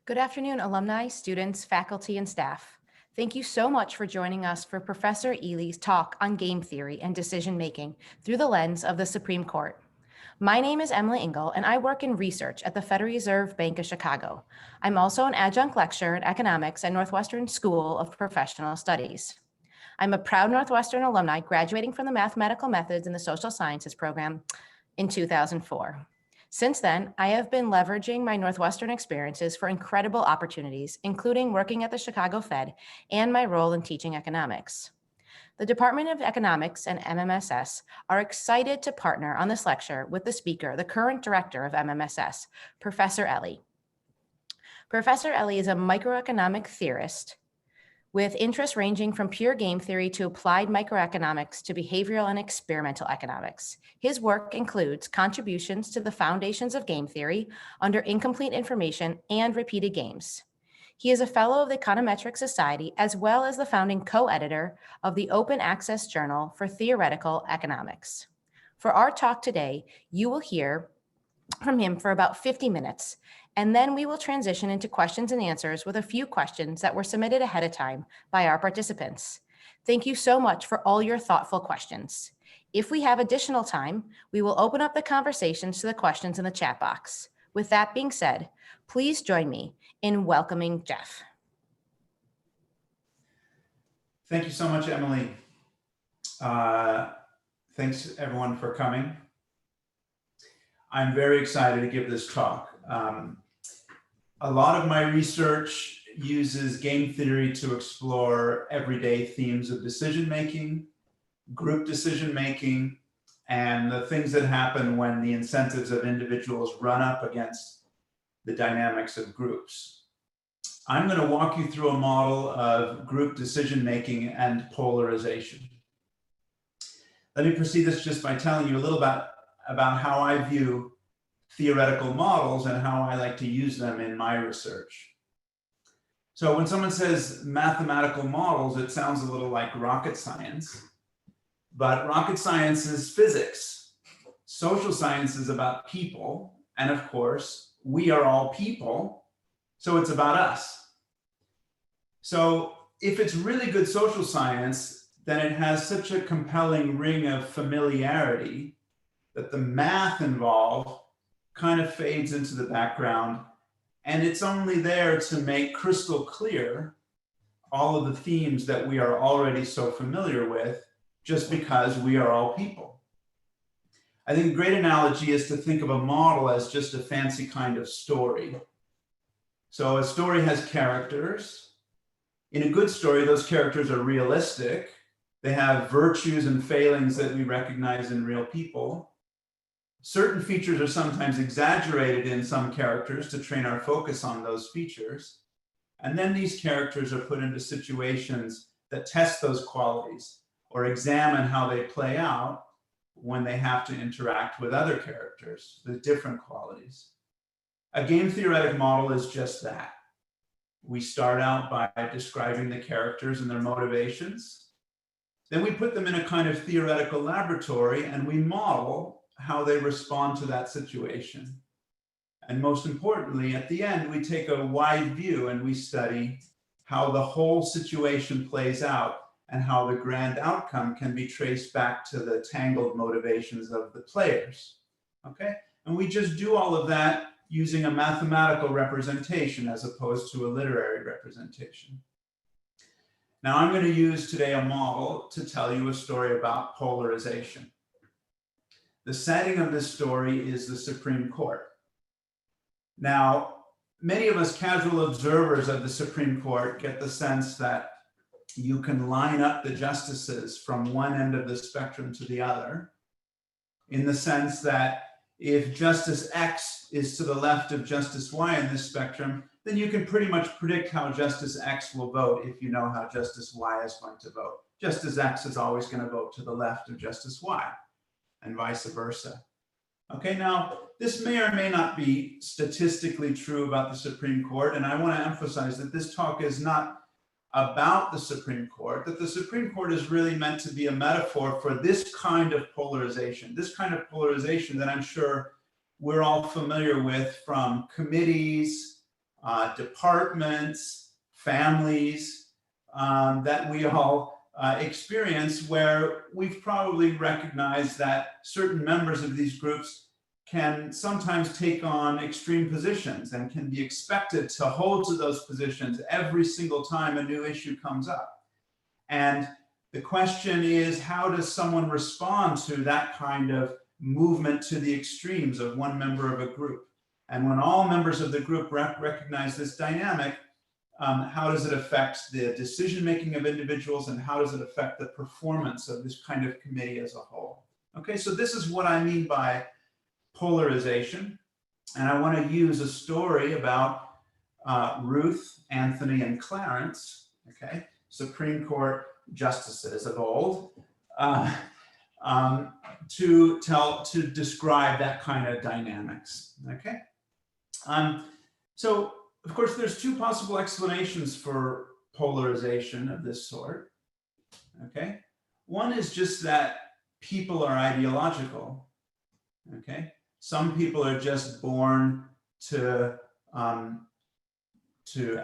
Good afternoon, alumni, students, faculty, and staff. Thank you so much for joining us for Professor Ely's talk on game theory and decision-making through the lens of the Supreme Court. My name is Emily Engel, and I work in research at the Federal Reserve Bank of Chicago. I'm also an adjunct lecturer in economics at Northwestern School of Professional Studies. I'm a proud Northwestern alumni graduating from the Mathematical Methods in the Social Sciences program in 2004. Since then, I have been leveraging my Northwestern experiences for incredible opportunities, including working at the Chicago Fed and my role in teaching economics. The Department of Economics and MMSS are excited to partner on this lecture with the speaker, the current director of MMSS, Professor Ely. Professor Ely is a microeconomic theorist with interests ranging from pure game theory to applied microeconomics to behavioral and experimental economics. His work includes contributions to the foundations of game theory under incomplete information and repeated games. He is a fellow of the Econometric Society, as well as the founding co-editor of the Open Access Journal for Theoretical Economics. For our talk today, you will hear from him for about 50 minutes, and then we will transition into questions and answers with a few questions that were submitted ahead of time by our participants. Thank you so much for all your thoughtful questions. If we have additional time, we will open up the conversations to the questions in the chat box. With that being said, please join me in welcoming Jeff. Thank you so much, Emily. Thanks everyone for coming. I'm very excited to give this talk. A lot of my research uses game theory to explore everyday themes of decision-making, group decision-making, and the things that happen when the incentives of individuals run up against the dynamics of groups. I'm going to walk you through a model of group decision-making and polarization. Let me proceed this just by telling you a little about how I view theoretical models and how I like to use them in my research. So when someone says mathematical models, it sounds a little like rocket science, but rocket science is physics. Social science is about people, and of course, we are all people, so it's about us. So if it's really good social science, then it has such a compelling ring of familiarity that the math involved kind of fades into the background, and it's only there to make crystal clear all of the themes that we are already so familiar with, just because we are all people. I think a great analogy is to think of a model as just a fancy kind of story. So a story has characters. In a good story, those characters are realistic. They have virtues and failings that we recognize in real people. Certain features are sometimes exaggerated in some characters to train our focus on those features. And then these characters are put into situations that test those qualities or examine how they play out when they have to interact with other characters with different qualities. A game theoretic model is just that. We start out by describing the characters and their motivations. Then we put them in a kind of theoretical laboratory and we model how they respond to that situation. And most importantly, at the end, we take a wide view and we study how the whole situation plays out and how the grand outcome can be traced back to the tangled motivations of the players, okay? And we just do all of that using a mathematical representation as opposed to a literary representation. Now I'm going to use today a model to tell you a story about polarization. The setting of this story is the Supreme Court. Now, many of us casual observers of the Supreme Court get the sense that you can line up the justices from one end of the spectrum to the other, in the sense that if Justice X is to the left of Justice Y in this spectrum, then you can pretty much predict how Justice X will vote if you know how Justice Y is going to vote. Justice X is always going to vote to the left of Justice Y, and vice versa. Okay, now this may or may not be statistically true about the Supreme Court, and I want to emphasize that this talk is not about the Supreme Court, that the Supreme Court is really meant to be a metaphor for this kind of polarization that I'm sure we're all familiar with from committees, departments, families that we all experience, where we've probably recognized that certain members of these groups can sometimes take on extreme positions and can be expected to hold to those positions every single time a new issue comes up. And the question is, how does someone respond to that kind of movement to the extremes of one member of a group? And when all members of the group recognize this dynamic, how does it affect the decision-making of individuals, and how does it affect the performance of this kind of committee as a whole? Okay, so this is what I mean by polarization. And I want to use a story about Ruth, Anthony, and Clarence, okay, Supreme Court justices of old, to describe that kind of dynamics, okay? So, of course, there's two possible explanations for polarization of this sort, okay? One is just that people are ideological, okay? Some people are just born to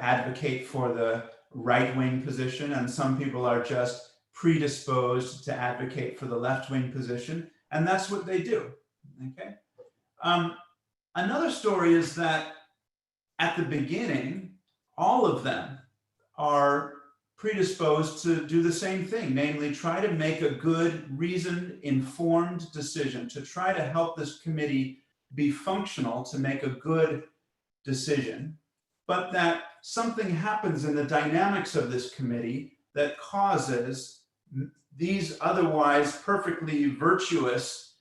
advocate for the right-wing position, and some people are just predisposed to advocate for the left-wing position, and that's what they do, okay? Another story is that at the beginning, all of them are predisposed to do the same thing, namely try to make a good, reasoned, informed decision, to try to help this committee be functional, to make a good decision, but that something happens in the dynamics of this committee that causes these otherwise perfectly virtuous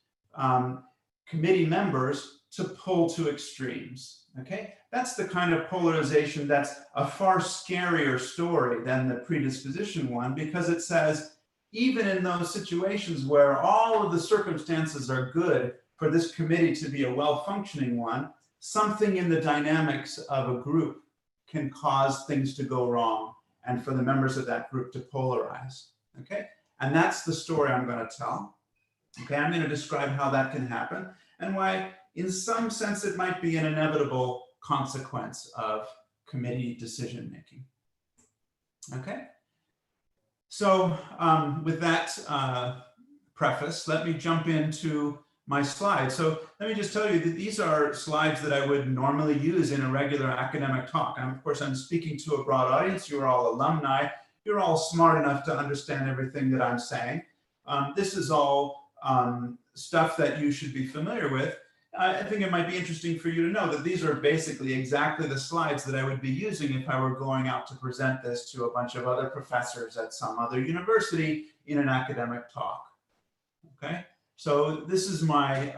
committee members to pull to extremes, okay? That's the kind of polarization that's a far scarier story than the predisposition one, because it says, even in those situations where all of the circumstances are good for this committee to be a well-functioning one, something in the dynamics of a group can cause things to go wrong and for the members of that group to polarize, okay? And that's the story I'm going to tell. Okay, I'm going to describe how that can happen and why, in some sense, it might be an inevitable consequence of committee decision making. Okay, so with that preface, let me jump into my slides. So let me just tell you that these are slides that I would normally use in a regular academic talk. And of course, I'm speaking to a broad audience. You're all alumni. You're all smart enough to understand everything that I'm saying. This is all stuff that you should be familiar with. I think it might be interesting for you to know that these are basically exactly the slides that I would be using if I were going out to present this to a bunch of other professors at some other university in an academic talk. Okay, so this is my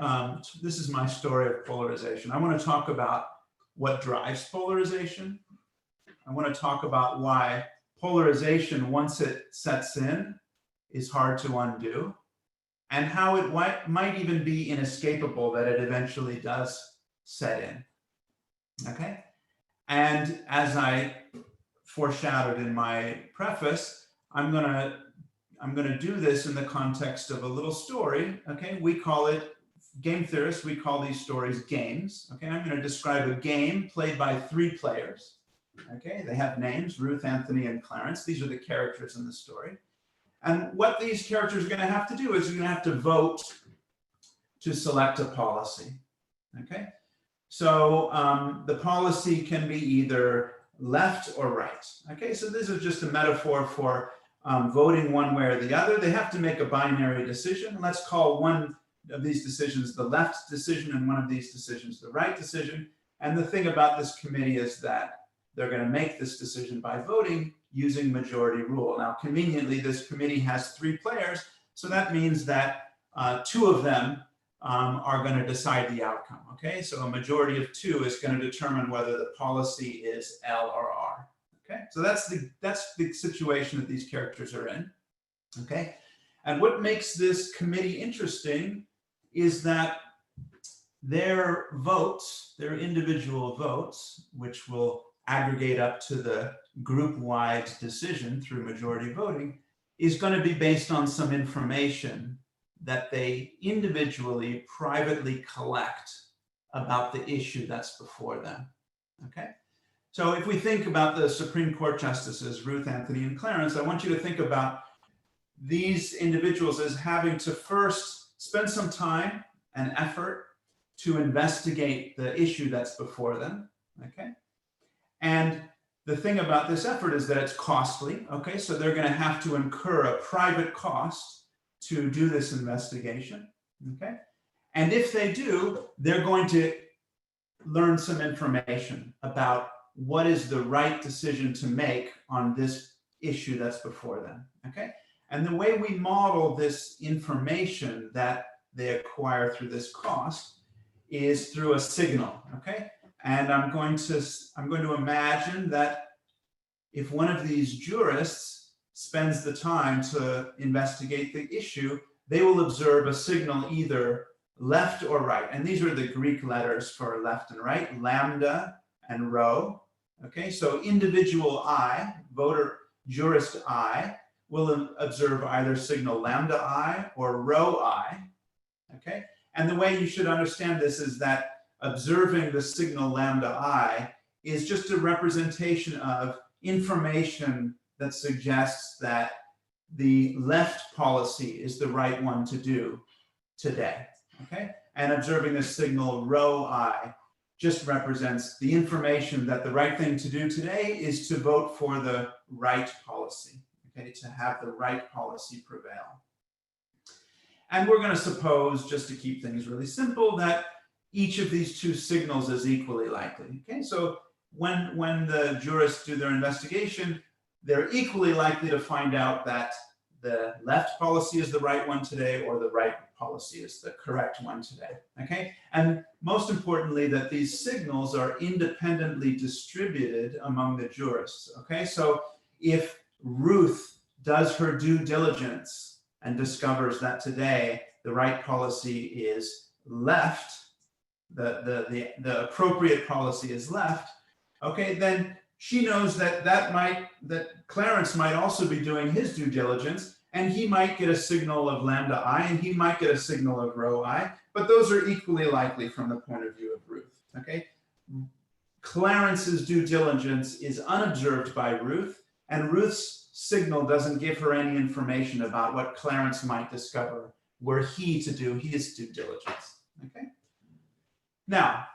story of polarization. I want to talk about what drives polarization. I want to talk about why polarization, once it sets in, is hard to undo, and how it might even be inescapable that it eventually does set in, okay? And as I foreshadowed in my preface, I'm gonna do this in the context of a little story, okay? We call it, game theorists, we call these stories games, okay? I'm gonna describe a game played by 3 players, okay? They have names, Ruth, Anthony, and Clarence. These are the characters in the story. And what these characters are going to have to do is you're going to have to vote to select a policy, okay? So the policy can be either left or right, okay? So this is just a metaphor for voting one way or the other. They have to make a binary decision. Let's call one of these decisions the left decision and one of these decisions the right decision. And the thing about this committee is that they're going to make this decision by voting using majority rule. Now, conveniently, this committee has 3 players, so that means that 2 of them are going to decide the outcome, okay? So a majority of 2 is going to determine whether the policy is L or R, okay? So that's the situation that these characters are in, okay? And what makes this committee interesting is that their votes, their individual votes, which will aggregate up to the group-wide decision through majority voting, is going to be based on some information that they individually, privately collect about the issue that's before them, okay? So if we think about the Supreme Court justices, Ruth, Anthony, and Clarence, I want you to think about these individuals as having to first spend some time and effort to investigate the issue that's before them, okay? And the thing about this effort is that it's costly, okay? So they're going to have to incur a private cost to do this investigation, okay? And if they do, they're going to learn some information about what is the right decision to make on this issue that's before them, okay? And the way we model this information that they acquire through this cost is through a signal, okay? And I'm going to imagine that if one of these jurists spends the time to investigate the issue, they will observe a signal either left or right. And these are the Greek letters for left and right, lambda and rho. Okay, so individual I, jurist I, will observe either signal lambda I or rho I. Okay, and the way you should understand this is that observing the signal lambda I is just a representation of information that suggests that the left policy is the right one to do today. Okay, and observing the signal rho I just represents the information that the right thing to do today is to vote for the right policy, okay, to have the right policy prevail. And we're going to suppose, just to keep things really simple, that each of these two signals is equally likely. Okay, so when the jurists do their investigation, they're equally likely to find out that the left policy is the right one today or the right policy is the correct one today, okay? And most importantly, that these signals are independently distributed among the jurists, okay? So if Ruth does her due diligence and discovers that today the right policy is left, the appropriate policy is left, okay, then she knows that Clarence might also be doing his due diligence, and he might get a signal of lambda I, and he might get a signal of rho I, but those are equally likely from the point of view of Ruth, okay? Clarence's due diligence is unobserved by Ruth, and Ruth's signal doesn't give her any information about what Clarence might discover were he to do his due diligence, okay? Now,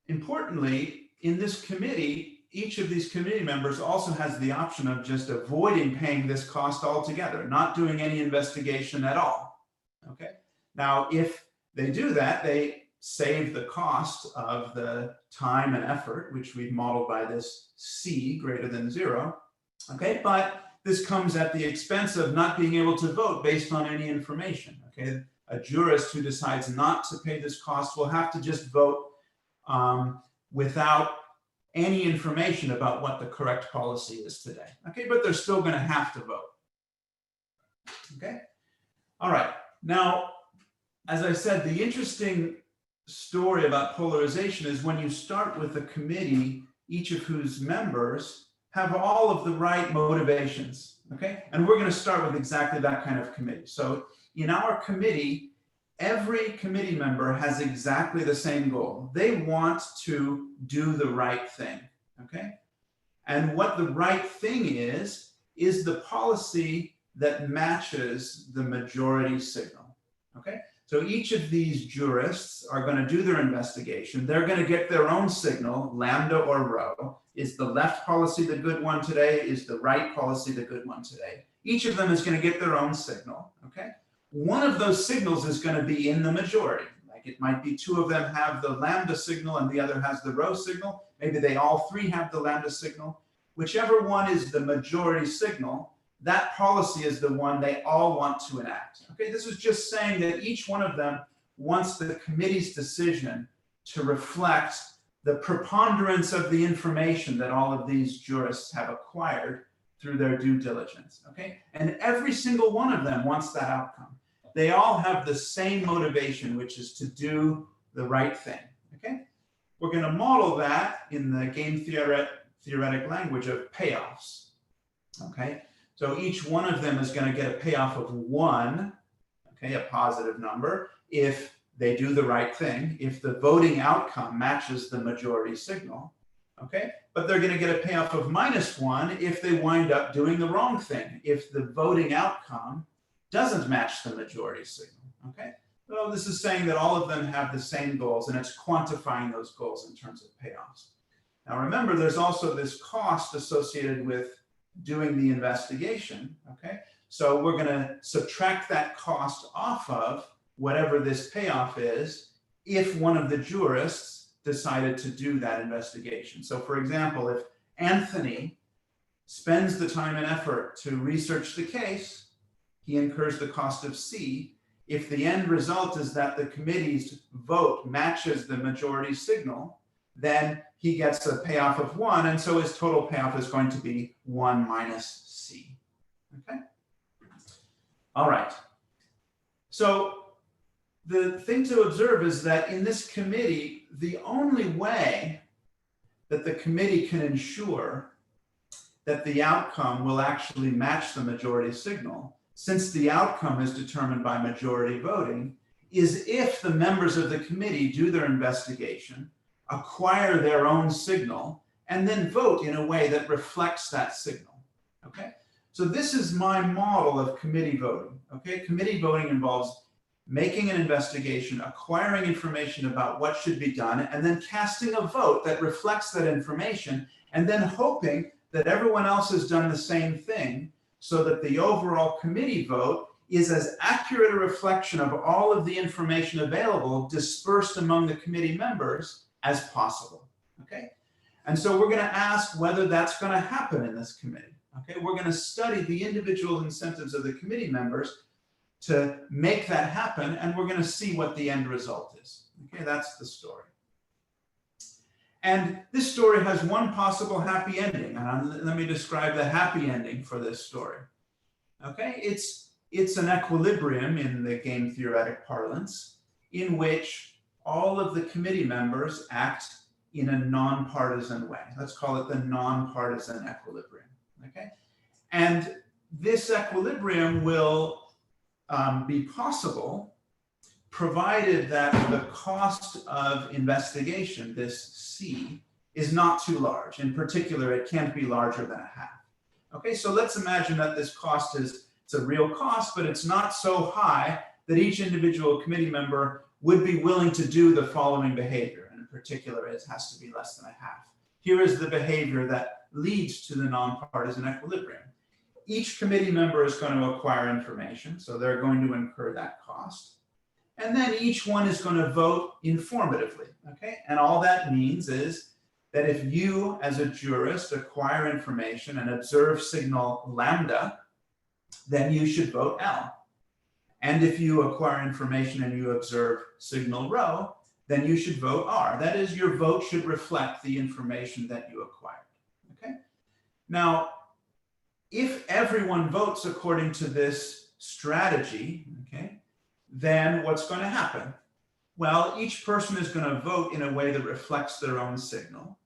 importantly, in this committee, each of these committee members also has the option of just avoiding paying this cost altogether, not doing any investigation at all, okay? Now, if they do that, they save the cost of the time and effort, which we've modeled by this C greater than 0, okay? But this comes at the expense of not being able to vote based on any information, okay? A jurist who decides not to pay this cost will have to just vote without any information about what the correct policy is today, okay? But they're still going to have to vote, okay? All right. Now, as I said, the interesting story about polarization is when you start with a committee, each of whose members have all of the right motivations, okay? And we're going to start with exactly that kind of committee. So in our committee, every committee member has exactly the same goal. They want to do the right thing, okay? And what the right thing is the policy that matches the majority signal, okay? So each of these jurists are going to do their investigation. They're going to get their own signal, lambda or rho. Is the left policy the good one today? Is the right policy the good one today? Each of them is going to get their own signal, okay? One of those signals is going to be in the majority. Like it might be two of them have the lambda signal and the other has the rho signal. Maybe they all three have the lambda signal. Whichever one is the majority signal, that policy is the one they all want to enact. Okay, this is just saying that each one of them wants the committee's decision to reflect the preponderance of the information that all of these jurists have acquired through their due diligence, okay? And every single one of them wants that outcome. They all have the same motivation, which is to do the right thing, okay? We're going to model that in the game theoretic language of payoffs, okay? So each one of them is going to get a payoff of 1, okay, a positive number, if they do the right thing, if the voting outcome matches the majority signal, okay? But they're going to get a payoff of -1 if they wind up doing the wrong thing, if the voting outcome doesn't match the majority signal, okay? So this is saying that all of them have the same goals, and it's quantifying those goals in terms of payoffs. Now remember, there's also this cost associated with doing the investigation, okay? So we're going to subtract that cost off of whatever this payoff is if one of the jurists decided to do that investigation. So for example, if Anthony spends the time and effort to research the case, he incurs the cost of C. If the end result is that the committee's vote matches the majority signal, then he gets a payoff of 1, and so his total payoff is going to be 1 minus C, okay? All right, so the thing to observe is that in this committee, the only way that the committee can ensure that the outcome will actually match the majority signal, since the outcome is determined by majority voting, is if the members of the committee do their investigation, acquire their own signal, and then vote in a way that reflects that signal, okay? So this is my model of committee voting, okay? Committee voting involves making an investigation, acquiring information about what should be done, and then casting a vote that reflects that information, and then hoping that everyone else has done the same thing so that the overall committee vote is as accurate a reflection of all of the information available dispersed among the committee members as possible, okay? And so we're going to ask whether that's going to happen in this committee, okay? We're going to study the individual incentives of the committee members to make that happen, and we're going to see what the end result is, okay? That's the story. And this story has one possible happy ending, and let me describe the happy ending for this story, okay? It's an equilibrium in the game theoretic parlance in which all of the committee members act in a nonpartisan way. Let's call it the nonpartisan equilibrium, okay? And this equilibrium will be possible provided that the cost of investigation, this C, is not too large. In particular, it can't be larger than a half. Okay, so let's imagine that this cost it's a real cost, but it's not so high that each individual committee member would be willing to do the following behavior. And in particular, it has to be less than a half. Here is the behavior that leads to the nonpartisan equilibrium. Each committee member is going to acquire information, so they're going to incur that cost. And then each one is going to vote informatively, okay? And all that means is that if you, as a jurist, acquire information and observe signal lambda, then you should vote L. And if you acquire information and you observe signal rho, then you should vote R. That is, your vote should reflect the information that you acquired, okay? Now, if everyone votes according to this strategy, okay, then what's going to happen? Well, each person is going to vote in a way that reflects their own signal.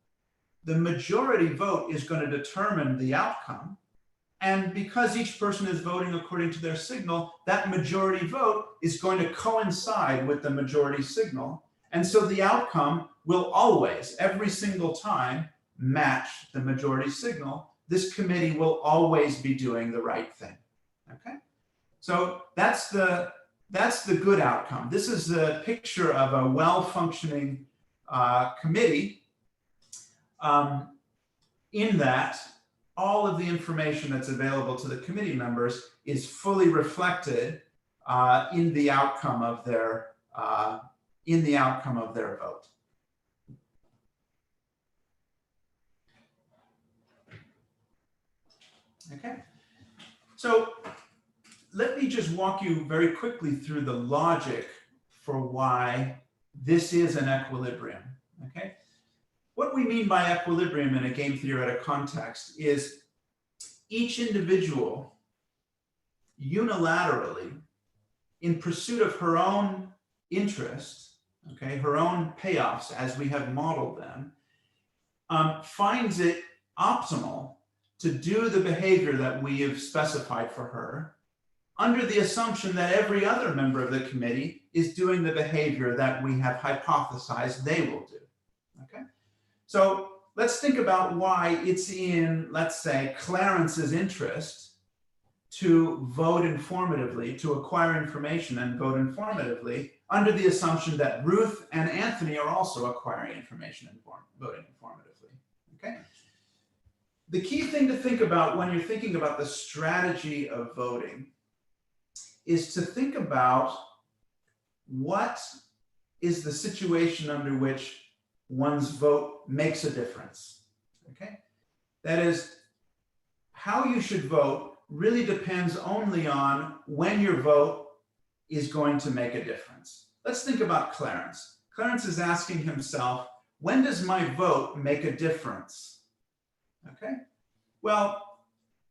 The majority vote is going to determine the outcome. And because each person is voting according to their signal, that majority vote is going to coincide with the majority signal. And so the outcome will always, every single time, match the majority signal. This committee will always be doing the right thing, okay? So that's the good outcome. This is a picture of a well-functioning committee in that all of the information that's available to the committee members is fully reflected in the outcome of their vote. Okay, so let me just walk you very quickly through the logic for why this is an equilibrium, okay? What we mean by equilibrium in a game theoretic context is each individual unilaterally, in pursuit of her own interests, okay, her own payoffs as we have modeled them, finds it optimal to do the behavior that we have specified for her under the assumption that every other member of the committee is doing the behavior that we have hypothesized they will do, okay? So let's think about why it's in, let's say, Clarence's interest to vote informatively, to acquire information and vote informatively, under the assumption that Ruth and Anthony are also acquiring information and voting informatively. Okay? The key thing to think about when you're thinking about the strategy of voting is to think about what is the situation under which one's vote makes a difference. Okay? That is, how you should vote really depends only on when your vote is going to make a difference. Let's think about Clarence. Clarence is asking himself, when does my vote make a difference? Okay? Well,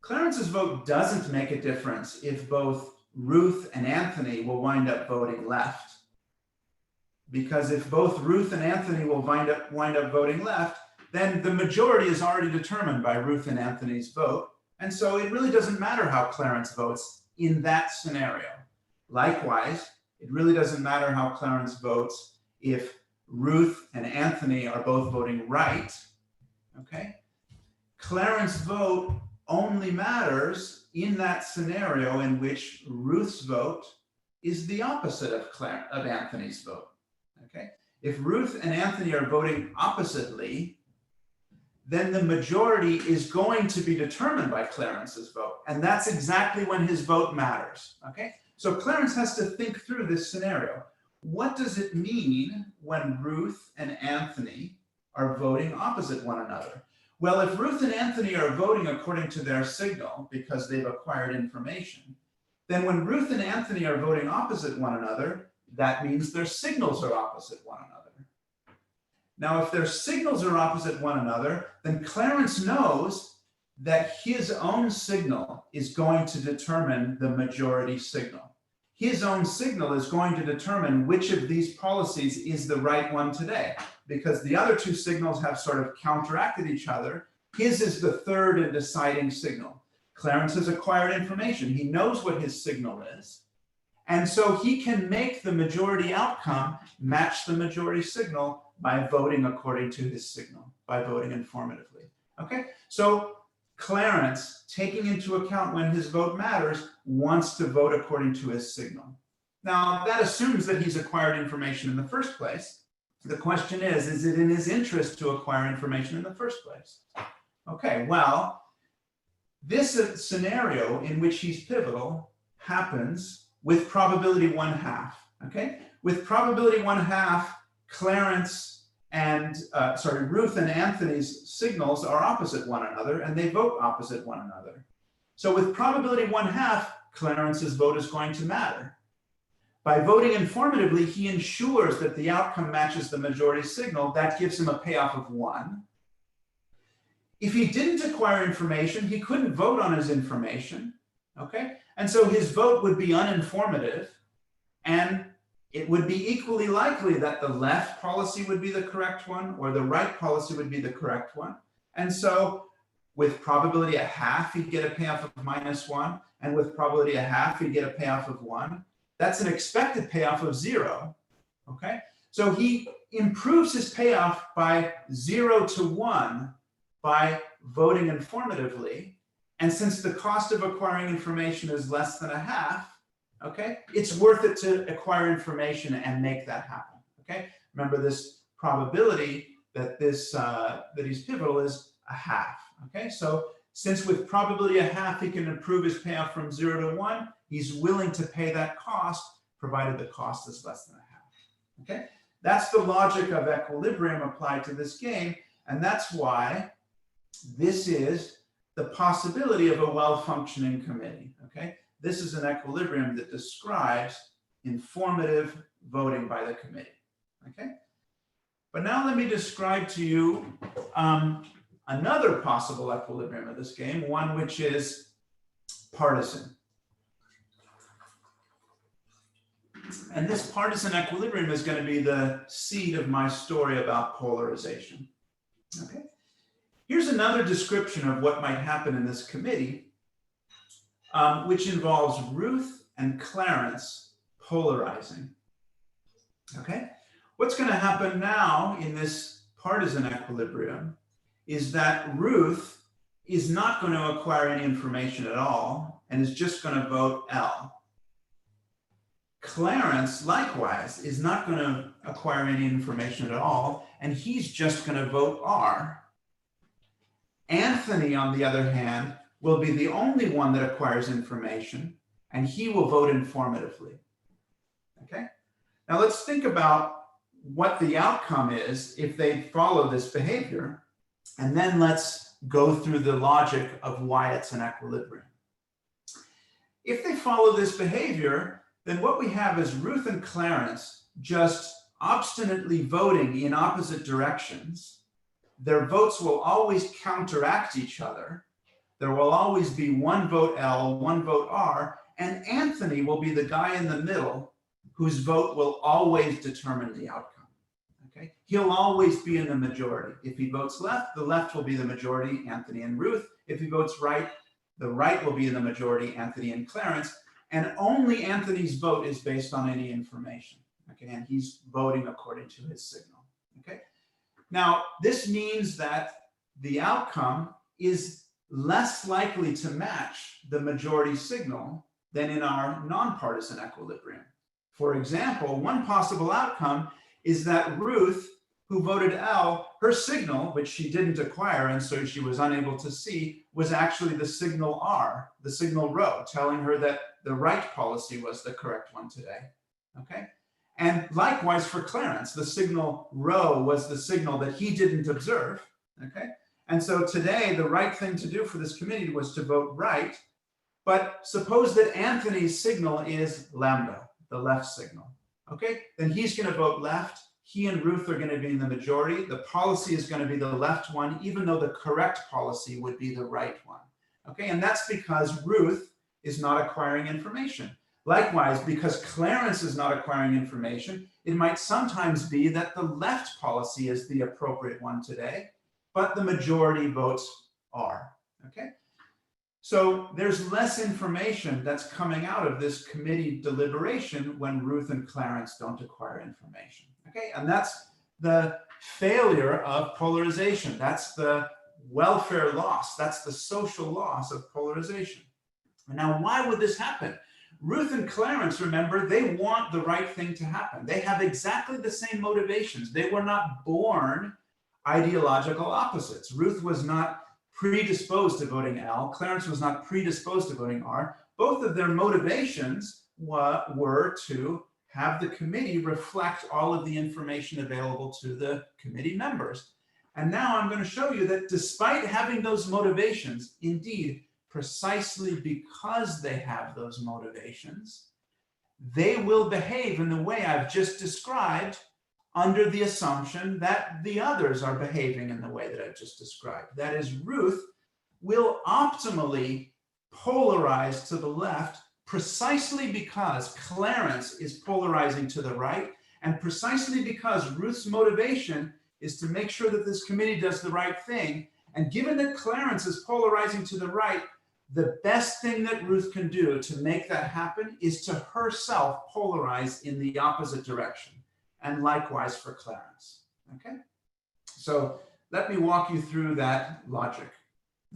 Clarence's vote doesn't make a difference if both Ruth and Anthony will wind up voting left. Because if both Ruth and Anthony will wind up voting left, then the majority is already determined by Ruth and Anthony's vote. And so it really doesn't matter how Clarence votes in that scenario. Likewise, it really doesn't matter how Clarence votes if Ruth and Anthony are both voting right. Okay? Clarence's vote only matters in that scenario in which Ruth's vote is the opposite of Anthony's vote. Okay? If Ruth and Anthony are voting oppositely, then the majority is going to be determined by Clarence's vote. And that's exactly when his vote matters. Okay? So Clarence has to think through this scenario. What does it mean when Ruth and Anthony are voting opposite one another? Well, if Ruth and Anthony are voting according to their signal because they've acquired information, then when Ruth and Anthony are voting opposite one another, that means their signals are opposite one another. Now, if their signals are opposite one another, then Clarence knows that his own signal is going to determine the majority signal. His own signal is going to determine which of these policies is the right one today, because the other two signals have sort of counteracted each other. His is the third and deciding signal. Clarence has acquired information. He knows what his signal is. And so he can make the majority outcome match the majority signal by voting according to his signal, by voting informatively. Okay? So Clarence, taking into account when his vote matters, wants to vote according to his signal. Now, that assumes that he's acquired information in the first place. The question is it in his interest to acquire information in the first place? Okay, well, this scenario in which he's pivotal happens with probability 1/2, okay? With probability 1/2, Clarence and, Ruth and Anthony's signals are opposite one another and they vote opposite one another. So with probability 1/2, Clarence's vote is going to matter. By voting informatively, he ensures that the outcome matches the majority signal. That gives him a payoff of 1. If he didn't acquire information, he couldn't vote on his information, okay? And so his vote would be uninformative, and it would be equally likely that the left policy would be the correct one or the right policy would be the correct one. And so with probability 1/2, he'd get a payoff of -1, and with probability 1/2, he'd get a payoff of 1. That's an expected payoff of 0, okay? So he improves his payoff by 0 to 1 by voting informatively. And since the cost of acquiring information is less than 1/2, okay, it's worth it to acquire information and make that happen, okay? Remember, this probability that that he's pivotal is 1/2, okay? So since with probability 1/2, he can improve his payoff from 0 to 1, he's willing to pay that cost, provided the cost is less than 1/2, okay? That's the logic of equilibrium applied to this game, and that's why this is the possibility of a well-functioning committee, okay? This is an equilibrium that describes informative voting by the committee, okay? But now let me describe to you another possible equilibrium of this game, one which is partisan. And this partisan equilibrium is going to be the seed of my story about polarization, okay? Here's another description of what might happen in this committee, which involves Ruth and Clarence polarizing. Okay? What's going to happen now in this partisan equilibrium is that Ruth is not going to acquire any information at all and is just going to vote L. Clarence, likewise, is not going to acquire any information at all, and he's just going to vote R. Anthony, on the other hand, will be the only one that acquires information, and he will vote informatively. Okay? Now let's think about what the outcome is if they follow this behavior, and then let's go through the logic of why it's an equilibrium. If they follow this behavior, then what we have is Ruth and Clarence just obstinately voting in opposite directions. Their votes will always counteract each other. There will always be one vote L, one vote R, and Anthony will be the guy in the middle whose vote will always determine the outcome. Okay? He'll always be in the majority. If he votes left, the left will be the majority, Anthony and Ruth. If he votes right, the right will be in the majority, Anthony and Clarence. And only Anthony's vote is based on any information. Okay, and he's voting according to his signal. Okay, now this means that the outcome is less likely to match the majority signal than in our nonpartisan equilibrium. For example, one possible outcome is that Ruth, who voted L, her signal, which she didn't acquire and so she was unable to see, was actually the signal R, the signal rho, telling her that the right policy was the correct one today. Okay? And likewise for Clarence, the signal rho was the signal that he didn't observe. Okay? And so today, the right thing to do for this committee was to vote right. But suppose that Anthony's signal is lambda, the left signal. Okay? Then he's going to vote left. He and Ruth are going to be in the majority. The policy is going to be the left one, even though the correct policy would be the right one. Okay? And that's because Ruth is not acquiring information. Likewise, because Clarence is not acquiring information, it might sometimes be that the left policy is the appropriate one today, but the majority votes are. Okay? So there's less information that's coming out of this committee deliberation when Ruth and Clarence don't acquire information. Okay? And that's the failure of polarization. That's the welfare loss. That's the social loss of polarization. Now, why would this happen? Ruth and Clarence, remember, they want the right thing to happen. They have exactly the same motivations. They were not born ideological opposites. Ruth was not predisposed to voting L. Clarence was not predisposed to voting R. Both of their motivations were to have the committee reflect all of the information available to the committee members. And now I'm going to show you that despite having those motivations, indeed, precisely because they have those motivations, they will behave in the way I've just described under the assumption that the others are behaving in the way that I've just described. That is, Ruth will optimally polarize to the left precisely because Clarence is polarizing to the right, and precisely because Ruth's motivation is to make sure that this committee does the right thing. And given that Clarence is polarizing to the right, the best thing that Ruth can do to make that happen is to herself polarize in the opposite direction, and likewise for Clarence. Okay? So let me walk you through that logic.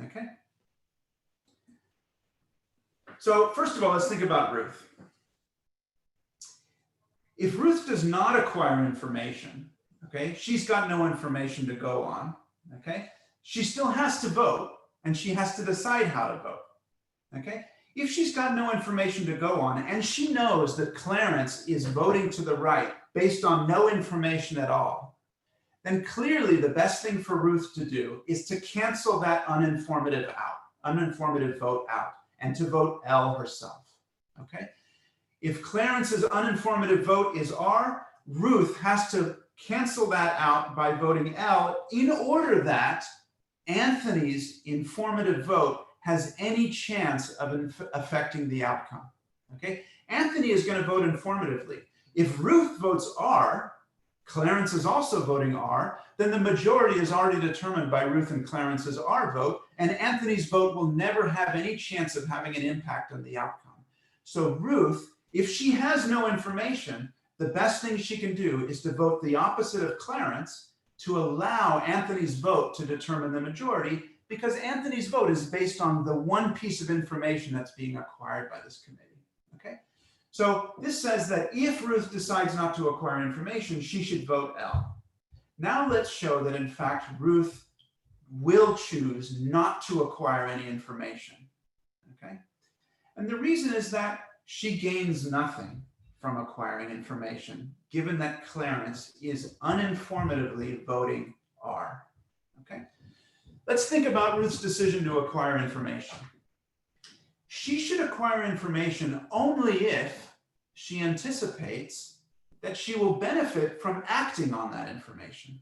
Okay? So first of all, let's think about Ruth. If Ruth does not acquire information, okay, she's got no information to go on, okay? She still has to vote, and she has to decide how to vote. Okay? If she's got no information to go on, and she knows that Clarence is voting to the right based on no information at all, then clearly the best thing for Ruth to do is to cancel that uninformative vote out, and to vote L herself. Okay? If Clarence's uninformative vote is R, Ruth has to cancel that out by voting L in order that Anthony's informative vote has any chance of affecting the outcome. Okay? Anthony is going to vote informatively. If Ruth votes R, Clarence is also voting R, then the majority is already determined by Ruth and Clarence's R vote, and Anthony's vote will never have any chance of having an impact on the outcome. So Ruth, if she has no information, the best thing she can do is to vote the opposite of Clarence to allow Anthony's vote to determine the majority, because Anthony's vote is based on the one piece of information that's being acquired by this committee, okay? So this says that if Ruth decides not to acquire information, she should vote L. Now let's show that in fact, Ruth will choose not to acquire any information, okay? And the reason is that she gains nothing from acquiring information, given that Clarence is uninformatively voting R, okay? Let's think about Ruth's decision to acquire information. She should acquire information only if she anticipates that she will benefit from acting on that information.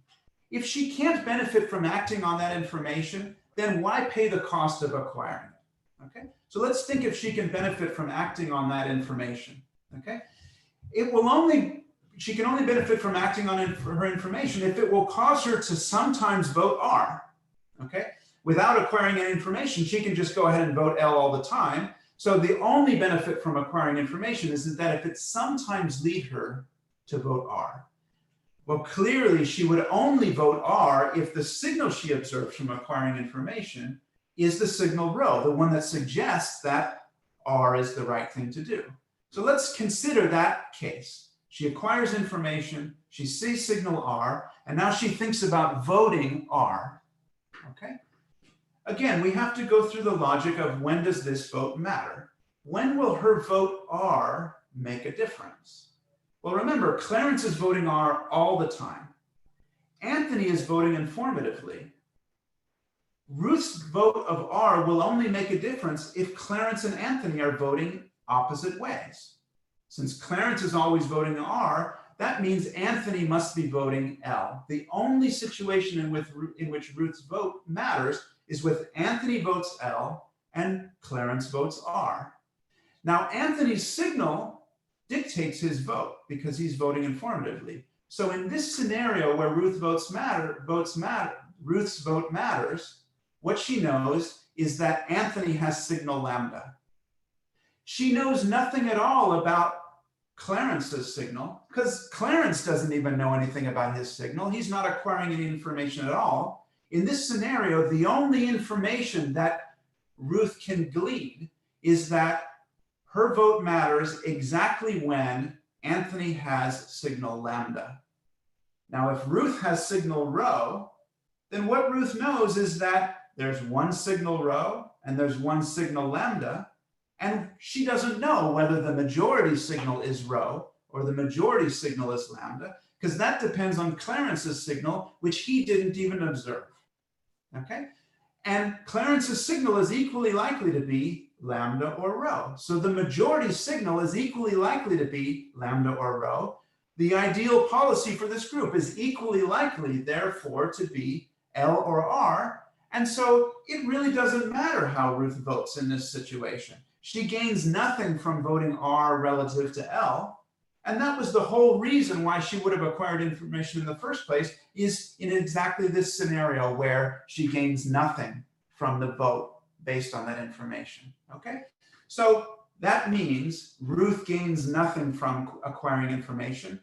If she can't benefit from acting on that information, then why pay the cost of acquiring it? Okay, so let's think if she can benefit from acting on that information. Okay, she can only benefit from acting on her information if it will cause her to sometimes vote R. Okay, without acquiring any information, she can just go ahead and vote L all the time. So the only benefit from acquiring information is that if it sometimes lead her to vote R. Well, clearly she would only vote R if the signal she observes from acquiring information is the signal rho, the one that suggests that R is the right thing to do. So let's consider that case. She acquires information, she sees signal R, and now she thinks about voting R, okay? Again, we have to go through the logic of when does this vote matter? When will her vote R make a difference? Well, remember, Clarence is voting R all the time. Anthony is voting informatively. Ruth's vote of R will only make a difference if Clarence and Anthony are voting opposite ways. Since Clarence is always voting R, that means Anthony must be voting L. The only situation in which Ruth's vote matters is with Anthony votes L and Clarence votes R. Now, Anthony's signal dictates his vote because he's voting informatively. So in this scenario where Ruth's vote matters, what she knows is that Anthony has signal lambda. She knows nothing at all about Clarence's signal because Clarence doesn't even know anything about his signal. He's not acquiring any information at all. In this scenario, the only information that Ruth can glean is that her vote matters exactly when Anthony has signal lambda. Now, if Ruth has signal rho, then what Ruth knows is that there's one signal rho and there's one signal lambda, and she doesn't know whether the majority signal is rho or the majority signal is lambda, because that depends on Clarence's signal, which he didn't even observe, okay? And Clarence's signal is equally likely to be lambda or rho. So the majority signal is equally likely to be lambda or rho. The ideal policy for this group is equally likely, therefore, to be L or R. And so it really doesn't matter how Ruth votes in this situation. She gains nothing from voting R relative to L. And that was the whole reason why she would have acquired information in the first place, is in exactly this scenario where she gains nothing from the vote based on that information, okay? So that means Ruth gains nothing from acquiring information.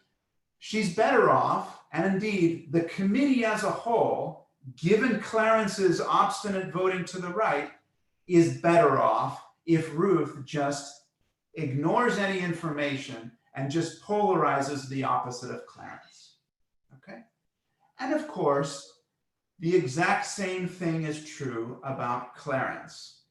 She's better off, and indeed the committee as a whole, given Clarence's obstinate voting to the right, is better off if Ruth just ignores any information and just polarizes the opposite of Clarence, okay? And of course, the exact same thing is true about Clarence.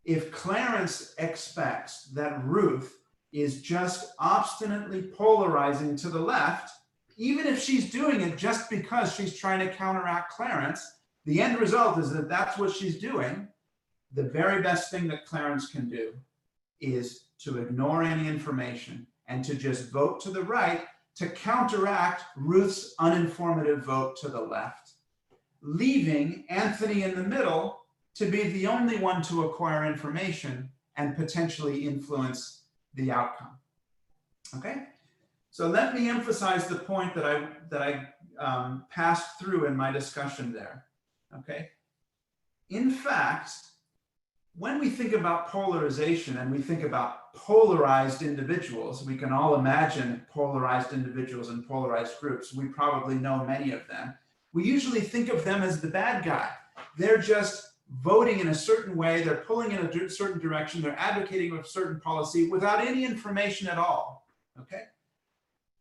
If Clarence expects that Ruth is just obstinately polarizing to the left, even if she's doing it just because she's trying to counteract Clarence, the end result is that that's what she's doing. The very best thing that Clarence can do is to ignore any information and to just vote to the right to counteract Ruth's uninformative vote to the left, leaving Anthony in the middle to be the only one to acquire information and potentially influence the outcome. Okay, so let me emphasize the point that I passed through in my discussion there. Okay, in fact, when we think about polarization and we think about polarized individuals, we can all imagine polarized individuals and polarized groups. We probably know many of them. we usually think of them as the bad guy. They're just voting in a certain way, they're pulling in a certain direction, they're advocating a certain policy without any information at all, okay?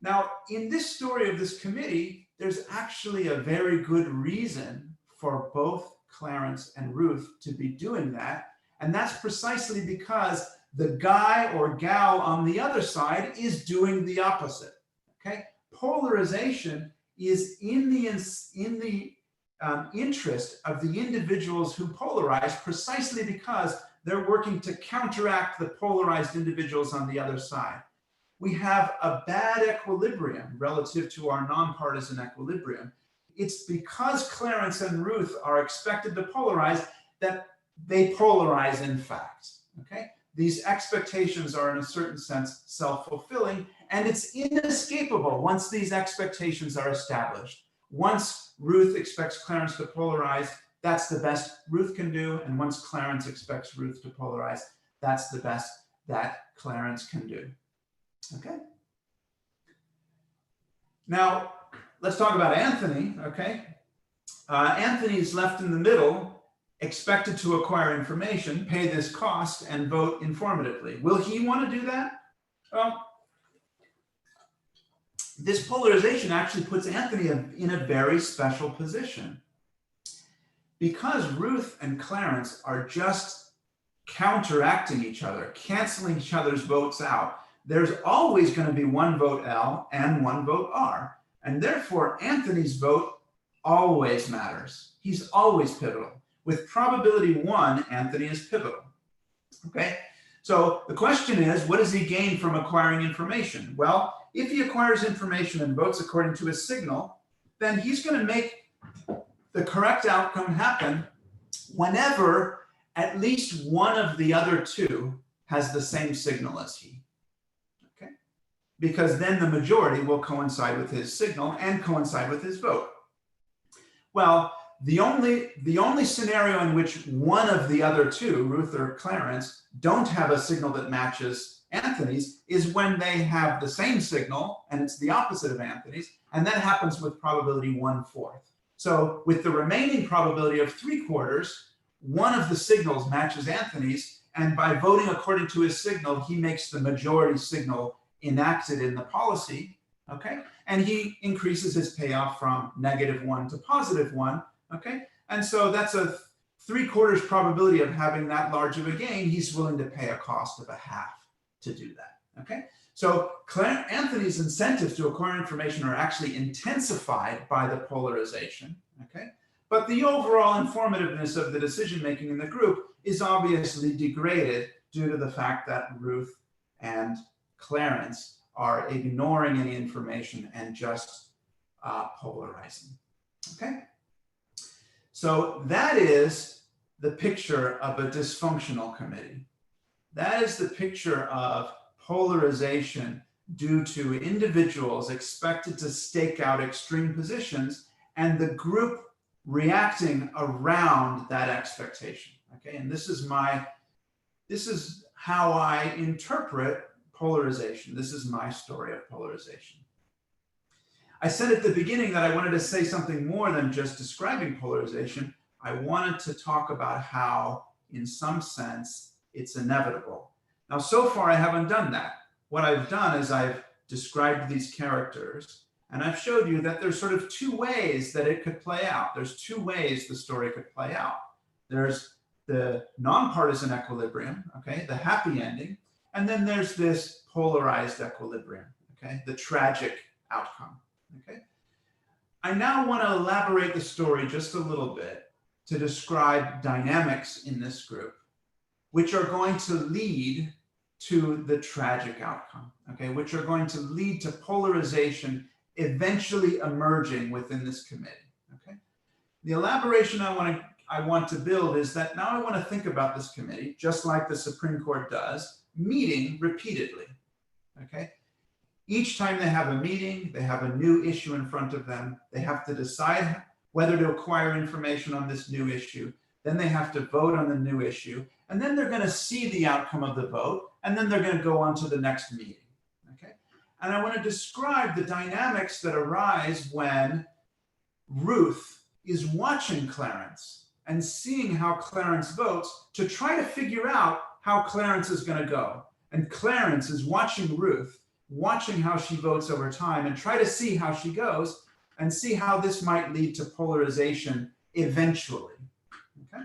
Now, in this story of this committee, there's actually a very good reason for both Clarence and Ruth to be doing that, and that's precisely because the guy or gal on the other side is doing the opposite, okay? Polarization is in the interest of the individuals who polarize precisely because they're working to counteract the polarized individuals on the other side. We have a bad equilibrium relative to our nonpartisan equilibrium. It's because Clarence and Ruth are expected to polarize that they polarize in fact, okay? These expectations are in a certain sense self-fulfilling, and it's inescapable once these expectations are established. Once Ruth expects Clarence to polarize, that's the best Ruth can do, and once Clarence expects Ruth to polarize, that's the best that Clarence can do. Okay? Now, let's talk about Anthony, okay? Anthony's left in the middle, expected to acquire information, pay this cost, and vote informatively. Will he want to do that? Well, this polarization actually puts Anthony in a very special position. Because Ruth and Clarence are just counteracting each other, canceling each other's votes out, there's always going to be one vote L and one vote R. And therefore, Anthony's vote always matters. He's always pivotal. With probability 1, Anthony is pivotal. Okay? So the question is, what does he gain from acquiring information? Well, if he acquires information and votes according to his signal, then he's going to make the correct outcome happen whenever at least one of the other two has the same signal as he. Okay? Because then the majority will coincide with his signal and coincide with his vote. Well, the only scenario in which one of the other two, Ruth or Clarence, don't have a signal that matches Anthony's is when they have the same signal and it's the opposite of Anthony's, and that happens with probability 1/4. So with the remaining probability of 3/4, one of the signals matches Anthony's, and by voting according to his signal, he makes the majority signal enacted in the policy, okay? And he increases his payoff from -1 to +1, okay? And so that's a 3/4 probability of having that large of a gain. He's willing to pay a cost of 1/2 to do that, okay? So Anthony's incentives to acquire information are actually intensified by the polarization, okay? But the overall informativeness of the decision-making in the group is obviously degraded due to the fact that Ruth and Clarence are ignoring any information and just polarizing, okay? So that is the picture of a dysfunctional committee. That is the picture of polarization due to individuals expected to stake out extreme positions and the group reacting around that expectation. Okay, and this is how I interpret polarization. This is my story of polarization. I said at the beginning that I wanted to say something more than just describing polarization. I wanted to talk about how, in some sense, it's inevitable. Now, so far, I haven't done that. What I've done is I've described these characters, and I've showed you that there's sort of two ways that it could play out. There's two ways the story could play out. There's the nonpartisan equilibrium, okay, the happy ending, and then there's this polarized equilibrium, okay, the tragic outcome, okay. I now want to elaborate the story just a little bit to describe dynamics in this group, which are going to lead to the tragic outcome, okay, which are going to lead to polarization eventually emerging within this committee, okay. The elaboration I want to build is that now I want to think about this committee, just like the Supreme Court does, meeting repeatedly, okay. Each time they have a meeting, they have a new issue in front of them. They have to decide whether to acquire information on this new issue. Then they have to vote on the new issue. And then they're going to see the outcome of the vote. And then they're going to go on to the next meeting. Okay? And I want to describe the dynamics that arise when Ruth is watching Clarence and seeing how Clarence votes to try to figure out how Clarence is going to go. And Clarence is watching Ruth, watching how she votes over time and try to see how she goes and see how this might lead to polarization eventually. Okay?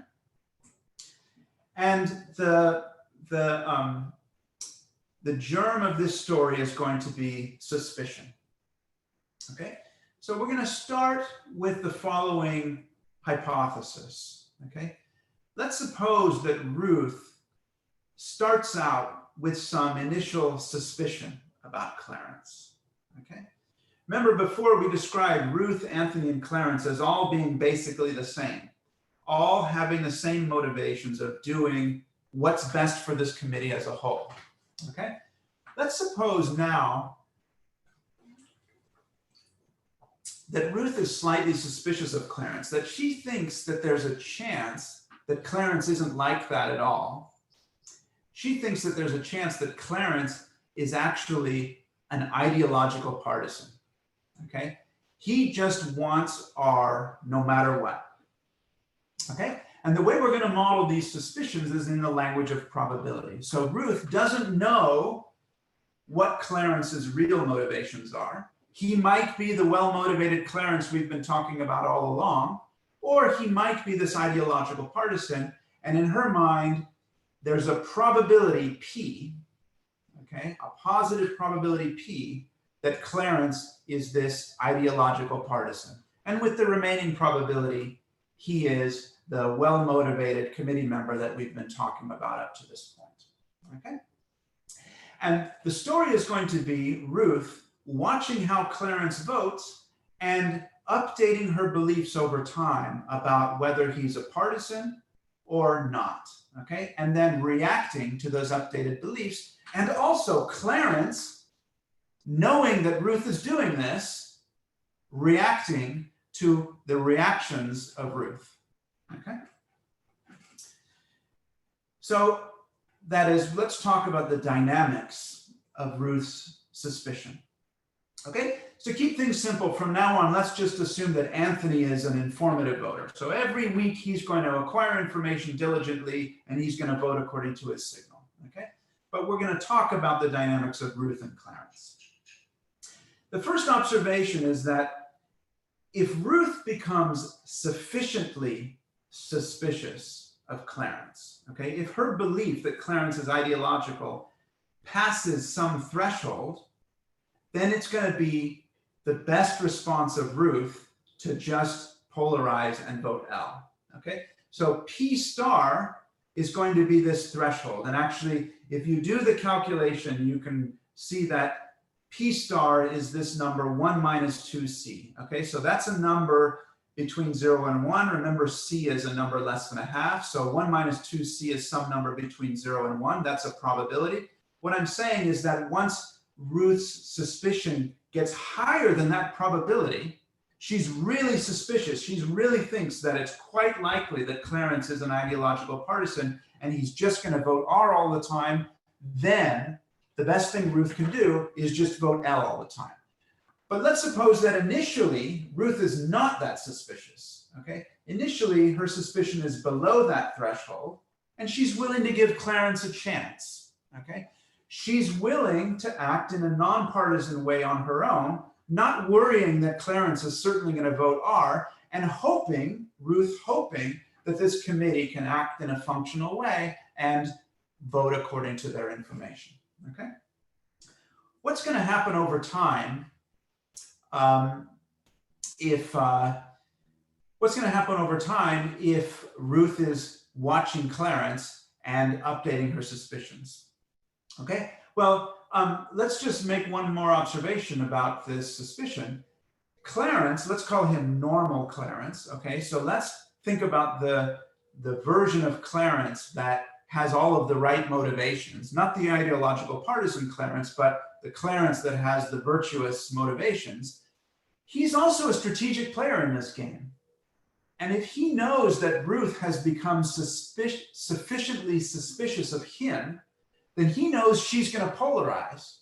And the germ of this story is going to be suspicion. Okay? So we're going to start with the following hypothesis. Okay? Let's suppose that Ruth starts out with some initial suspicion about Clarence. Okay? Remember, before we described Ruth, Anthony, and Clarence as all being basically the same, all having the same motivations of doing what's best for this committee as a whole. Okay? Let's suppose now that Ruth is slightly suspicious of Clarence, that she thinks that there's a chance that Clarence isn't like that at all. She thinks that there's a chance that Clarence is actually an ideological partisan. Okay? He just wants R no matter what. Okay? And the way we're going to model these suspicions is in the language of probability. So Ruth doesn't know what Clarence's real motivations are. He might be the well-motivated Clarence we've been talking about all along, or he might be this ideological partisan. And in her mind, there's a probability P, okay, a positive probability P, that Clarence is this ideological partisan. And with the remaining probability, he is the well-motivated committee member that we've been talking about up to this point. Okay? And the story is going to be Ruth watching how Clarence votes and updating her beliefs over time about whether he's a partisan or not. Okay? And then reacting to those updated beliefs. And also Clarence, knowing that Ruth is doing this, reacting to the reactions of Ruth. Okay? So that is, let's talk about the dynamics of Ruth's suspicion. Okay? So keep things simple. From now on, let's just assume that Anthony is an informative voter. So every week he's going to acquire information diligently and he's going to vote according to his signal. Okay? But we're going to talk about the dynamics of Ruth and Clarence. The first observation is that if Ruth becomes sufficiently suspicious of Clarence, okay, if her belief that Clarence is ideological passes some threshold, then it's going to be the best response of Ruth to just polarize and vote L. Okay, so P star is going to be this threshold. And actually, if you do the calculation, you can see that P star is this number 1 minus 2C. Okay, so that's a number between 0 and 1. Remember, C is a number less than a half. So 1 minus 2C is some number between 0 and 1. That's a probability. What I'm saying is that once Ruth's suspicion gets higher than that probability, she's really suspicious. She really thinks that it's quite likely that Clarence is an ideological partisan and he's just going to vote R all the time. Then the best thing Ruth can do is just vote L all the time. But let's suppose that initially Ruth is not that suspicious. Okay? Initially, her suspicion is below that threshold, and she's willing to give Clarence a chance. Okay? She's willing to act in a nonpartisan way on her own, not worrying that Clarence is certainly going to vote R, and hoping, Ruth hoping, that this committee can act in a functional way and vote according to their information. Okay? What's going to happen over time if Ruth is watching Clarence and updating her suspicions? Okay, well, let's just make one more observation about this suspicion. Clarence, let's call him normal Clarence. Okay, so let's think about the version of Clarence that has all of the right motivations, not the ideological partisan Clarence, but the Clarence that has the virtuous motivations. He's also a strategic player in this game. And if he knows that Ruth has become sufficiently suspicious of him, then he knows she's going to polarize.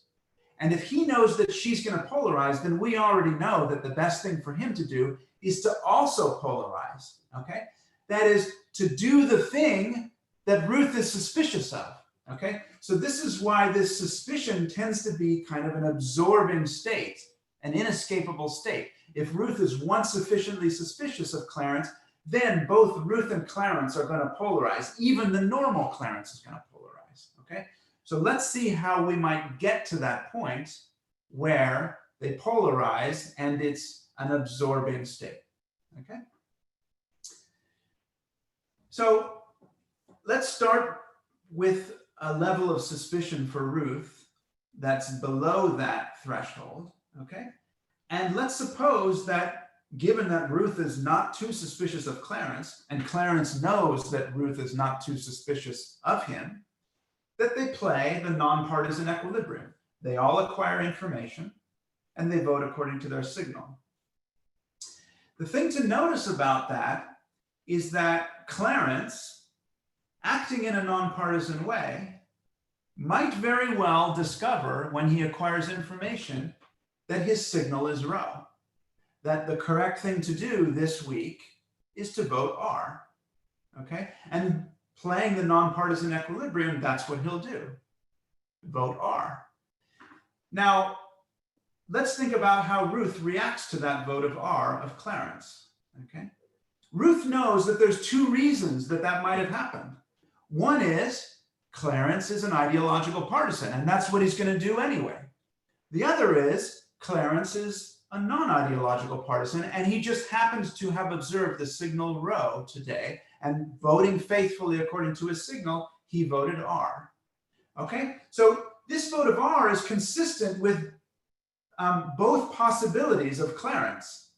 And if he knows that she's going to polarize, then we already know that the best thing for him to do is to also polarize, okay? That is to do the thing that Ruth is suspicious of, okay? So this is why this suspicion tends to be kind of an absorbing state, an inescapable state. If Ruth is once sufficiently suspicious of Clarence, then both Ruth and Clarence are going to polarize. Even the normal Clarence is going to polarize, okay? So let's see how we might get to that point where they polarize and it's an absorbing state, okay? So let's start with a level of suspicion for Ruth that's below that threshold, okay? And let's suppose that given that Ruth is not too suspicious of Clarence, and Clarence knows that Ruth is not too suspicious of him, that they play the nonpartisan equilibrium. They all acquire information, and they vote according to their signal. The thing to notice about that is that Clarence, acting in a nonpartisan way, might very well discover when he acquires information that his signal is rho, that the correct thing to do this week is to vote R, okay? And playing the nonpartisan equilibrium, that's what he'll do, vote R. Now, let's think about how Ruth reacts to that vote of R of Clarence, okay? Ruth knows that there's two reasons that that might have happened. One is Clarence is an ideological partisan, and that's what he's going to do anyway. The other is Clarence is a non-ideological partisan, and he just happens to have observed the signal rho today, and voting faithfully according to his signal, he voted R. Okay, so this vote of R is consistent with both possibilities of Clarence,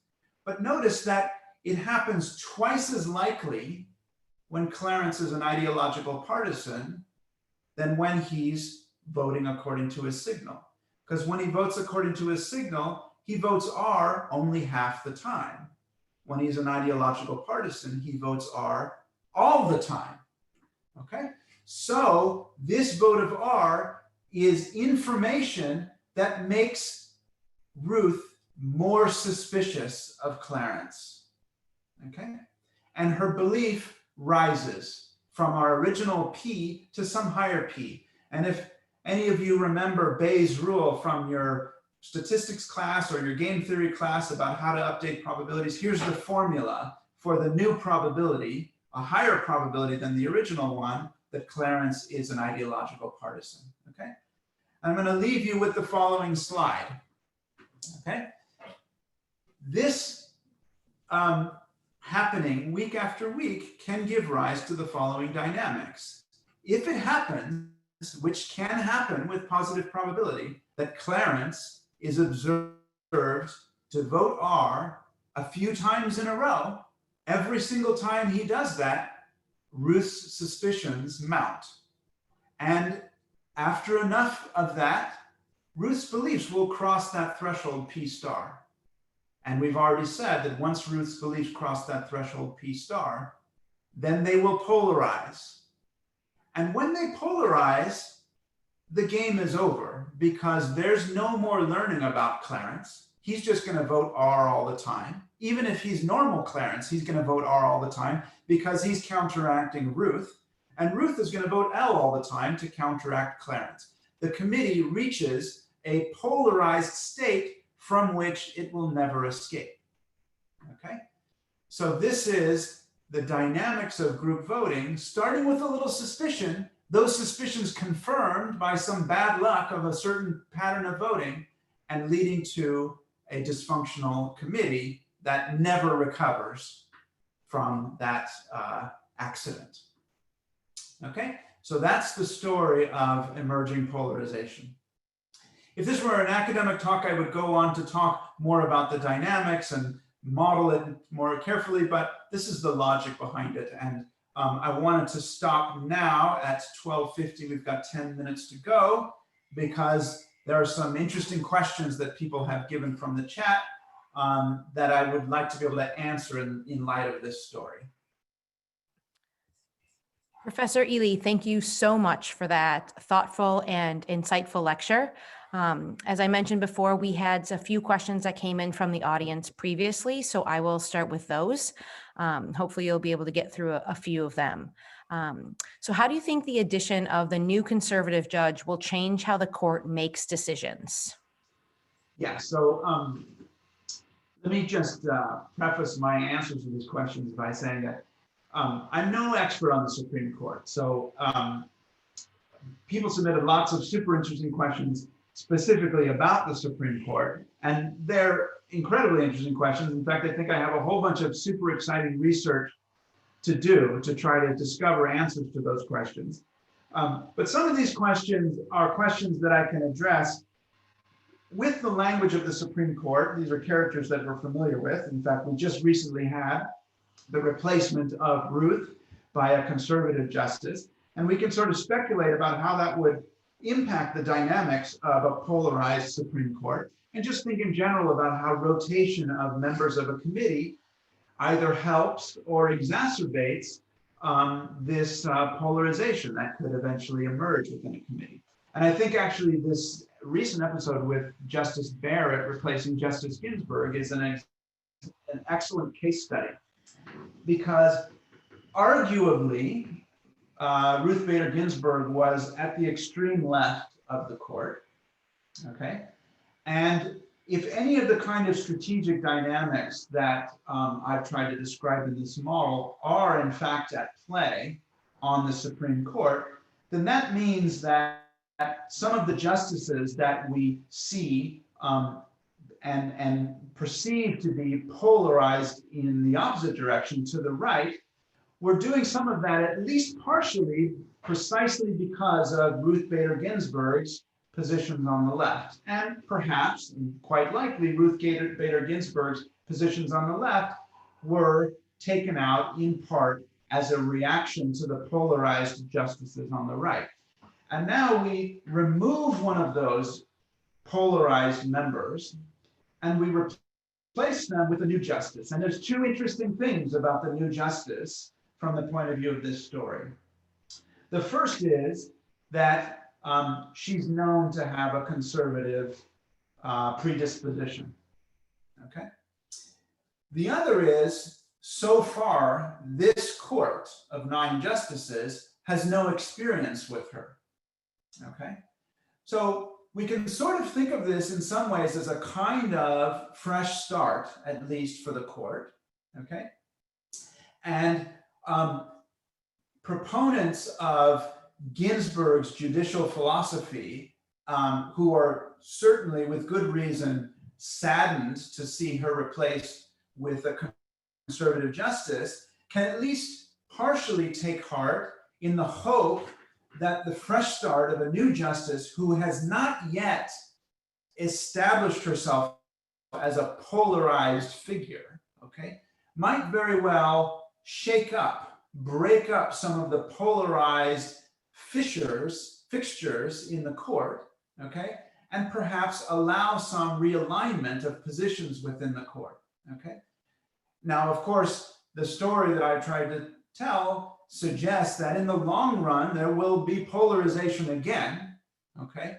but notice that it happens twice as likely when Clarence is an ideological partisan than when he's voting according to his signal. Because when he votes according to his signal, he votes R only half the time. When he's an ideological partisan, he votes R all the time, okay? So this vote of R is information that makes Ruth more suspicious of Clarence, okay? And her belief rises from our original P to some higher P. And if any of you remember Bayes' rule from your statistics class or your game theory class about how to update probabilities, here's the formula for the new probability, a higher probability than the original one, that Clarence is an ideological partisan, okay? I'm going to leave you with the following slide, okay? This happening week after week can give rise to the following dynamics. If it happens, which can happen with positive probability, that Clarence is observed to vote R a few times in a row, every single time he does that, Ruth's suspicions mount. And after enough of that, Ruth's beliefs will cross that threshold P star. And we've already said that once Ruth's beliefs cross that threshold P star, then they will polarize. And when they polarize, the game is over because there's no more learning about Clarence. He's just going to vote R all the time. Even if he's normal Clarence, he's going to vote R all the time because he's counteracting Ruth. And Ruth is going to vote L all the time to counteract Clarence. The committee reaches a polarized state from which it will never escape. Okay? So this is the dynamics of group voting, starting with a little suspicion, those suspicions confirmed by some bad luck of a certain pattern of voting, and leading to a dysfunctional committee that never recovers from that accident. Okay, so that's the story of emerging polarization. If this were an academic talk, I would go on to talk more about the dynamics and model it more carefully, but this is the logic behind it. And I wanted to stop now at 12:50. We've got 10 minutes to go because there are some interesting questions that people have given from the chat that I would like to be able to answer in light of this story. Professor Ely, thank you so much for that thoughtful and insightful lecture. As I mentioned before, we had a few questions that came in from the audience previously, so I will start with those. Hopefully you'll be able to get through a few of them. So how do you think the addition of the new conservative judge will change how the court makes decisions? Yeah, so let me just preface my answers to these questions by saying that I'm no expert on the Supreme Court. So people submitted lots of super interesting questions specifically about the Supreme Court, and they're incredibly interesting questions. In fact, I think I have a whole bunch of super exciting research to do to try to discover answers to those questions. But some of these questions are questions that I can address with the language of the Supreme Court. These are characters that we're familiar with. In fact, we just recently had the replacement of Ruth by a conservative justice. And we can sort of speculate about how that would impact the dynamics of a polarized Supreme Court, and just think in general about how rotation of members of a committee either helps or exacerbates this polarization that could eventually emerge within a committee. And I think actually this recent episode with Justice Barrett replacing Justice Ginsburg is an excellent case study, because arguably Ruth Bader Ginsburg was at the extreme left of the court, okay? And if any of the kind of strategic dynamics that I've tried to describe in this model are in fact at play on the Supreme Court, then that means that some of the justices that we see and perceive to be polarized in the opposite direction to the right, we're doing some of that at least partially precisely because of Ruth Bader Ginsburg's positions on the left. And perhaps, and quite likely, Ruth Bader Ginsburg's positions on the left were taken out in part as a reaction to the polarized justices on the right. And now we remove one of those polarized members and we replace them with a new justice. And there's two interesting things about the new justice from the point of view of this story. The first is that she's known to have a conservative predisposition, okay? The other is, so far, this court of 9 justices has no experience with her, okay? So we can sort of think of this in some ways as a kind of fresh start, at least for the court, okay? And proponents of Ginsburg's judicial philosophy, who are certainly with good reason saddened to see her replaced with a conservative justice, can at least partially take heart in the hope that the fresh start of a new justice who has not yet established herself as a polarized figure, okay, might very well shake up, break up some of the polarized fixtures in the court, okay, and perhaps allow some realignment of positions within the court, okay? Now, of course, the story that I tried to tell suggests that in the long run, there will be polarization again, okay?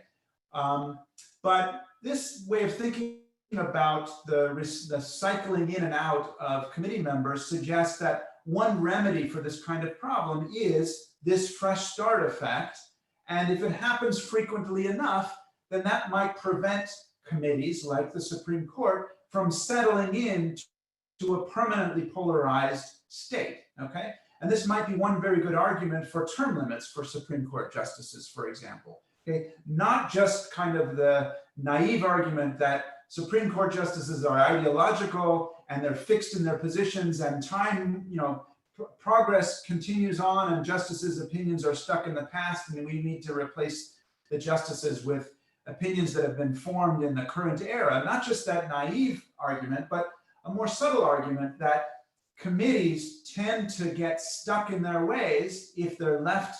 But this way of thinking about the cycling in and out of committee members suggests that one remedy for this kind of problem is this fresh start effect. And if it happens frequently enough, then that might prevent committees like the Supreme Court from settling in to a permanently polarized state, okay? And this might be one very good argument for term limits for Supreme Court justices, for example, okay? Not just kind of the naive argument that Supreme Court justices are ideological and they're fixed in their positions and time, progress continues on and justices' opinions are stuck in the past and we need to replace the justices with opinions that have been formed in the current era. Not just that naive argument, but a more subtle argument that committees tend to get stuck in their ways if they're left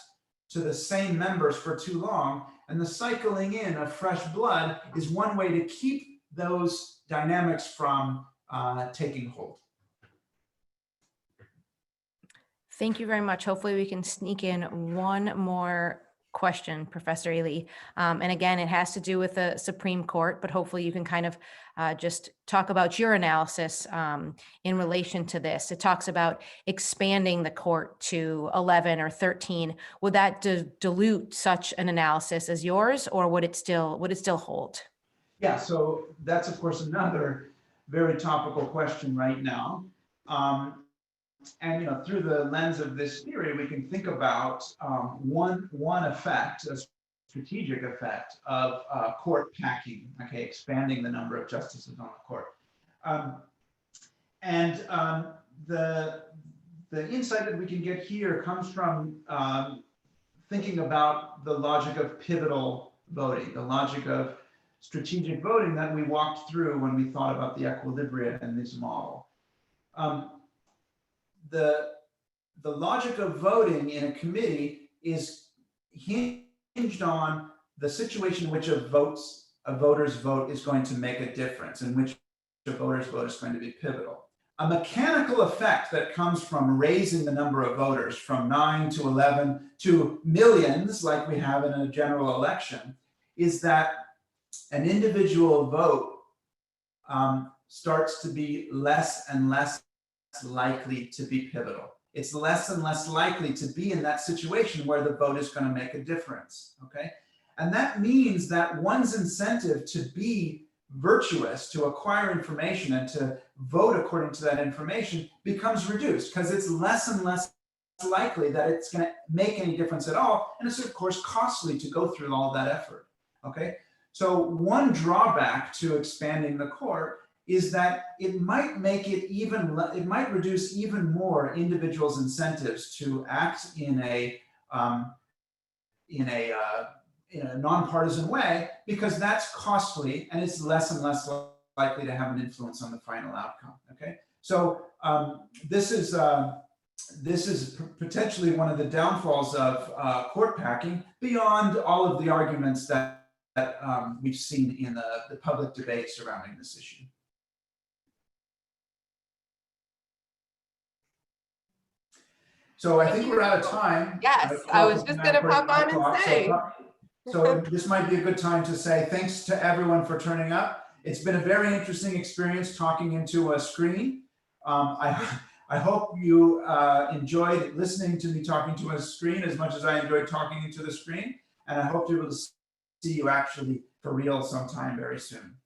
to the same members for too long, and the cycling in of fresh blood is one way to keep those dynamics from taking hold. Thank you very much. Hopefully we can sneak in one more question, Professor Ely. And again, it has to do with the Supreme Court, but hopefully you can kind of just talk about your analysis in relation to this. It talks about expanding the court to 11 or 13. Would that dilute such an analysis as yours, or would it still hold? Yeah, so that's of course another very topical question right now. And through the lens of this theory, we can think about one effect, a strategic effect of court packing, okay, expanding the number of justices on the court. The insight that we can get here comes from thinking about the logic of pivotal voting, the logic of strategic voting that we walked through when we thought about the equilibria in this model. The logic of voting in a committee is hinged on the situation in which a voter's vote is going to make a difference, in which a voter's vote is going to be pivotal. A mechanical effect that comes from raising the number of voters from 9 to 11 to millions, like we have in a general election, is that an individual vote starts to be less and less likely to be pivotal. It's less and less likely to be in that situation where the vote is going to make a difference, okay? And that means that one's incentive to be virtuous, to acquire information and to vote according to that information becomes reduced, because it's less and less likely that it's going to make any difference at all. And it's of course costly to go through all of that effort, okay? So one drawback to expanding the court is that it might make it it might reduce even more individuals' incentives to act in a nonpartisan way, because that's costly and it's less and less likely to have an influence on the final outcome. Okay, so this is potentially one of the downfalls of court packing, beyond all of the arguments that we've seen in the public debate surrounding this issue. So I think we're out of time. Yes, I was just going to pop on and say. So this might be a good time to say thanks to everyone for turning up. It's been a very interesting experience talking into a screen. I hope you enjoyed listening to me talking to a screen as much as I enjoyed talking into the screen. And I hope to be able to see you actually for real sometime very soon.